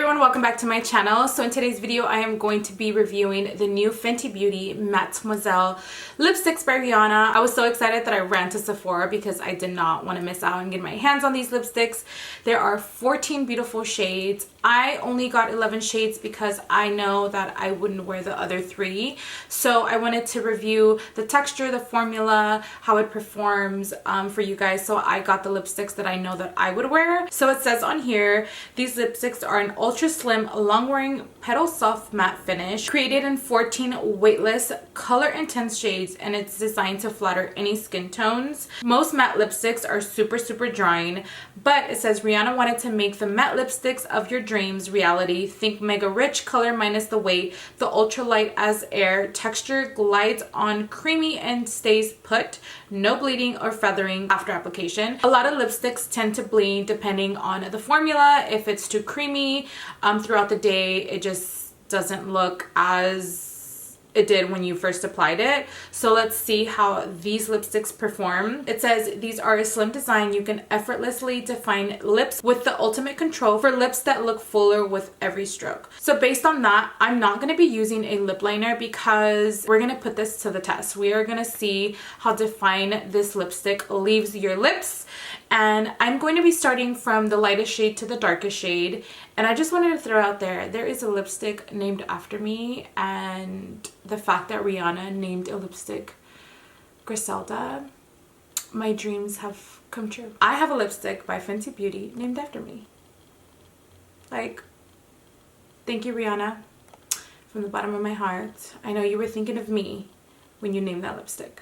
everyone, welcome back to my channel. So in today's video I am going to be reviewing the new Fenty Beauty Mademoiselle lipsticks by Rihanna. I was so excited that I ran to Sephora because I did not want to miss out on getting my hands on these lipsticks. There are 14 beautiful shades. I only got 11 shades because I know that I wouldn't wear the other 3. So I wanted to review the texture, the formula, how it performs for you guys. So I got the lipsticks that I know that I would wear. So it says on here, these lipsticks are an ultra slim, long wearing petal soft matte finish, created in 14 weightless, color intense shades, and it's designed to flatter any skin tones. Most matte lipsticks are super drying, but it says Rihanna wanted to make the matte lipsticks of your dreams reality. Think mega rich, color minus the weight, the ultra light as air, texture glides on creamy and stays put, no bleeding or feathering after application. A lot of lipsticks tend to bleed depending on the formula. If it's too creamy throughout the day, it just doesn't look as it did when you first applied it. So let's see how these lipsticks perform. It says these are a slim design. You can effortlessly define lips with the ultimate control for lips that look fuller with every stroke. So based on that, I'm not going to be using a lip liner because we're going to put this to the test. We are going to see how defined this lipstick leaves your lips. And I'm going to be starting from the lightest shade to the darkest shade. And I just wanted to throw out there is a lipstick named after me, and the fact that Rihanna named a lipstick Griselda, my dreams have come true. I have a lipstick by Fenty Beauty named after me. Like, thank you, Rihanna, from the bottom of my heart. I know you were thinking of me when you named that lipstick.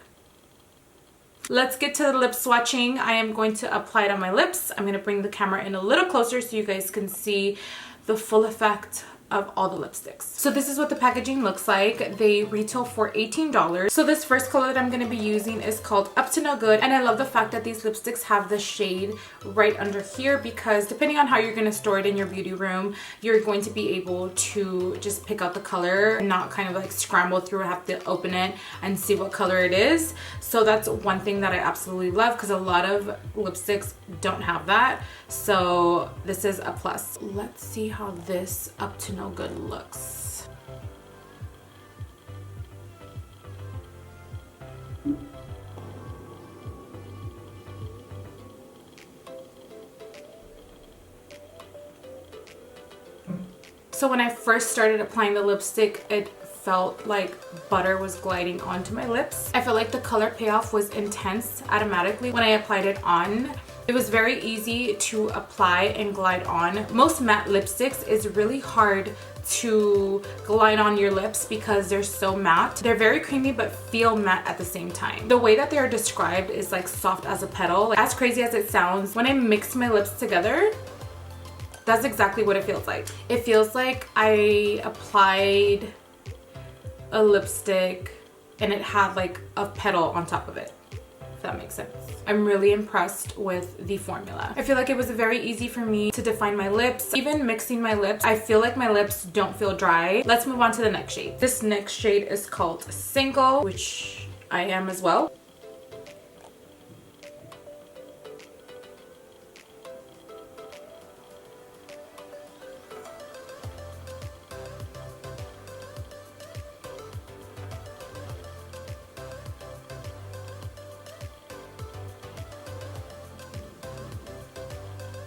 Let's get to the lip swatching. I am going to apply it on my lips. I'm going to bring the camera in a little closer so you guys can see the full effect of all the lipsticks. So this is what the packaging looks like. They retail for $18. So this first color that I'm going to be using is called Up to No Good, and I love the fact that these lipsticks have the shade right under here, because depending on how you're going to store it in your beauty room, you're going to be able to just pick out the color and not kind of like scramble through, have to open it and see what color it is. So that's one thing that I absolutely love, because a lot of lipsticks don't have that. So this is a plus. Let's see how this Up to No Good looks. So when I first started applying the lipstick, it felt like butter was gliding onto my lips. I felt like the color payoff was intense automatically when I applied it on. It was very easy to apply and glide on. Most matte lipsticks is really hard to glide on your lips because they're so matte. They're very creamy but feel matte at the same time. The way that they are described is like soft as a petal. Like, as crazy as it sounds, when I mix my lips together, that's exactly what it feels like. It feels like I applied a lipstick and it had like a petal on top of it, if that makes sense. I'm really impressed with the formula. I feel like it was very easy for me to define my lips. Even mixing my lips, I feel like my lips don't feel dry. Let's move on to the next shade. This next shade is called Single, which I am as well.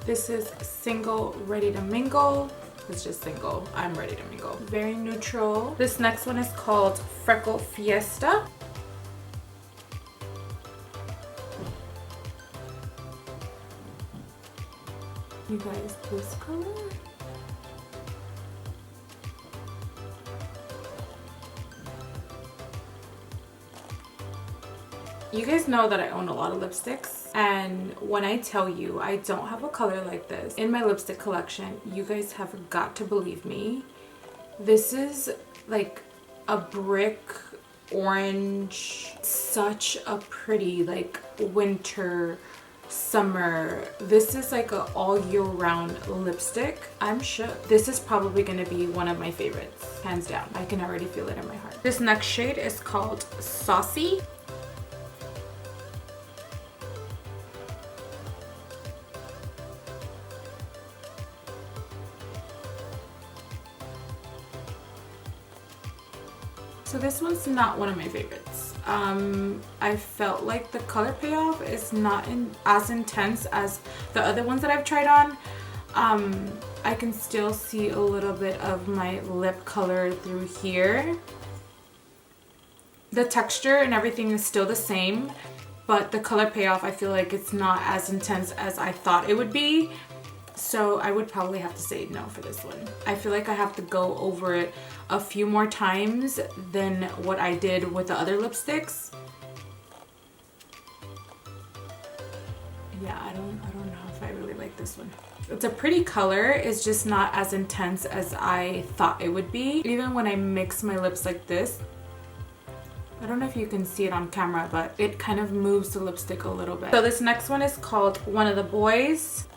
This is Single Ready to Mingle. It's just single. I'm ready to mingle. Very neutral. This next one is called Freckle Fiesta. You guys, this color. You guys know that I own a lot of lipsticks, and when I tell you I don't have a color like this in my lipstick collection, you guys have got to believe me. This is like a brick orange, such a pretty like winter, summer. This is like a all year round lipstick. I'm shook. This is probably gonna be one of my favorites, hands down. I can already feel it in my heart. This next shade is called Saucy. So this one's not one of my favorites. I felt like the color payoff is not as intense as the other ones that I've tried on. I can still see a little bit of my lip color through here. The texture and everything is still the same, but the color payoff, I feel like it's not as intense as I thought it would be. So I would probably have to say no for this one. I feel like I have to go over it a few more times than what I did with the other lipsticks. Yeah, I don't know if I really like this one. It's a pretty color, it's just not as intense as I thought it would be. Even when I mix my lips like this, I don't know if you can see it on camera, but it kind of moves the lipstick a little bit. So this next one is called One of the Boys.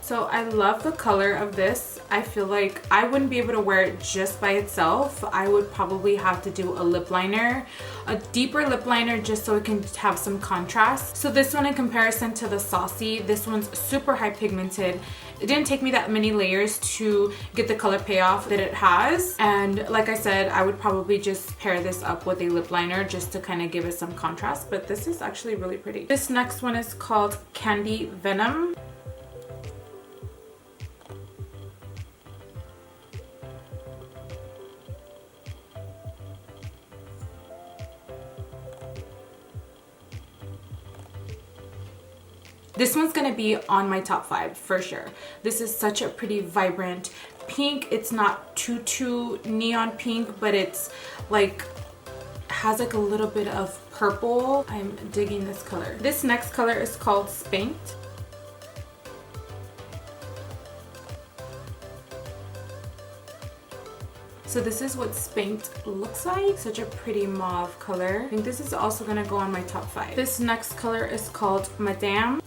So I love the color of this. I feel like I wouldn't be able to wear it just by itself. I would probably have to do a lip liner, a deeper lip liner, just so it can have some contrast. So this one, in comparison to the Saucy, this one's super high pigmented. It didn't take me that many layers to get the color payoff that it has. And like I said, I would probably just pair this up with a lip liner just to kind of give it some contrast. But this is actually really pretty. This next one is called Candy Venom. This one's gonna be on my top 5 for sure. This is such a pretty vibrant pink. It's not too neon pink, but it's like has like a little bit of purple. I'm digging this color. This next color is called Spanked. So this is what Spanked looks like. Such a pretty mauve color. I think this is also gonna go on my top 5. This next color is called Madame.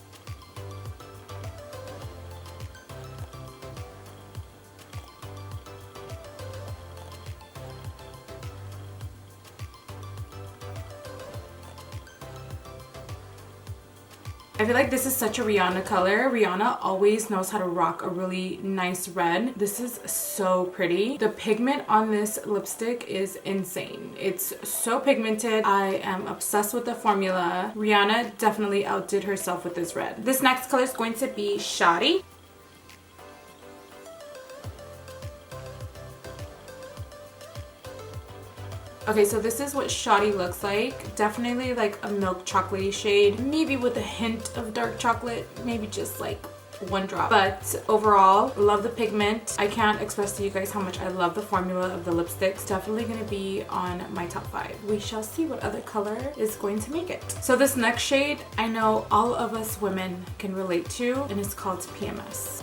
I feel like this is such a Rihanna color. Rihanna always knows how to rock a really nice red. This is so pretty. The pigment on this lipstick is insane. It's so pigmented. I am obsessed with the formula. Rihanna definitely outdid herself with this red. This next color is going to be Shawty. Okay, so this is what Shawty looks like. Definitely like a milk chocolatey shade, maybe with a hint of dark chocolate, maybe just like one drop. But overall, love the pigment. I can't express to you guys how much I love the formula of the lipstick. It's definitely gonna be on my top 5. We shall see what other color is going to make it. So this next shade, I know all of us women can relate to, and it's called PMS.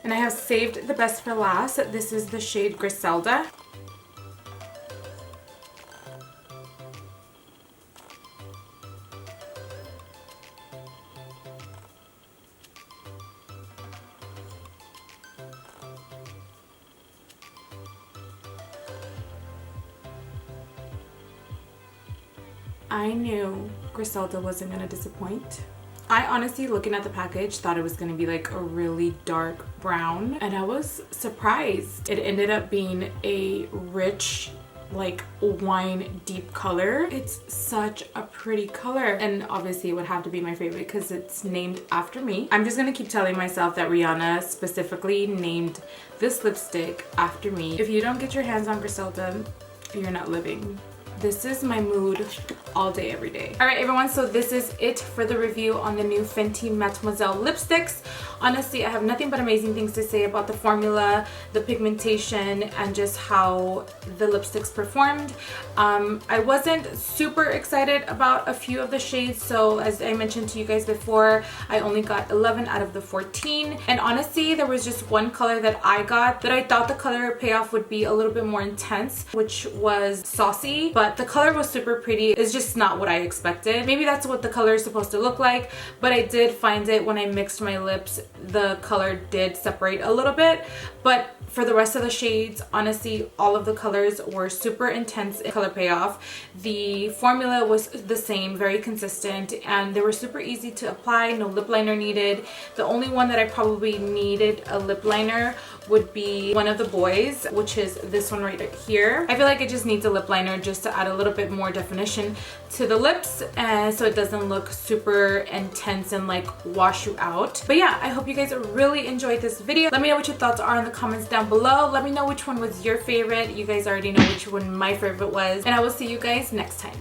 And I have saved the best for last. This is the shade Griselda. I knew Griselda wasn't gonna disappoint. I honestly, looking at the package, thought it was going to be like a really dark brown, and I was surprised. It ended up being a rich, like wine deep color. It's such a pretty color, and obviously it would have to be my favorite because it's named after me. I'm just going to keep telling myself that Rihanna specifically named this lipstick after me. If you don't get your hands on Griselda, you're not living. This is my mood all day, every day. All right, everyone, so this is it for the review on the new Fenty Mademoiselle lipsticks. Honestly, I have nothing but amazing things to say about the formula, the pigmentation, and just how the lipsticks performed. I wasn't super excited about a few of the shades, so as I mentioned to you guys before, I only got 11 out of the 14. And honestly, there was just one color that I got that I thought the color payoff would be a little bit more intense, which was Saucy, but but the color was super pretty. It's just not what I expected. Maybe that's what the color is supposed to look like, but I did find it when I mixed my lips, the color did separate a little bit. But for the rest of the shades, honestly, all of the colors were super intense in color payoff. The formula was the same, very consistent, and they were super easy to apply. No lip liner needed. The only one that I probably needed a lip liner would be one of the boys, which is this one right here. I feel like it just needs a lip liner just to add a little bit more definition to the lips, and so it doesn't look super intense and like wash you out. But yeah, I hope you guys really enjoyed this video. Let me know what your thoughts are in the comments down below. Let me know which one was your favorite. You guys already know which one my favorite was, and I will see you guys next time.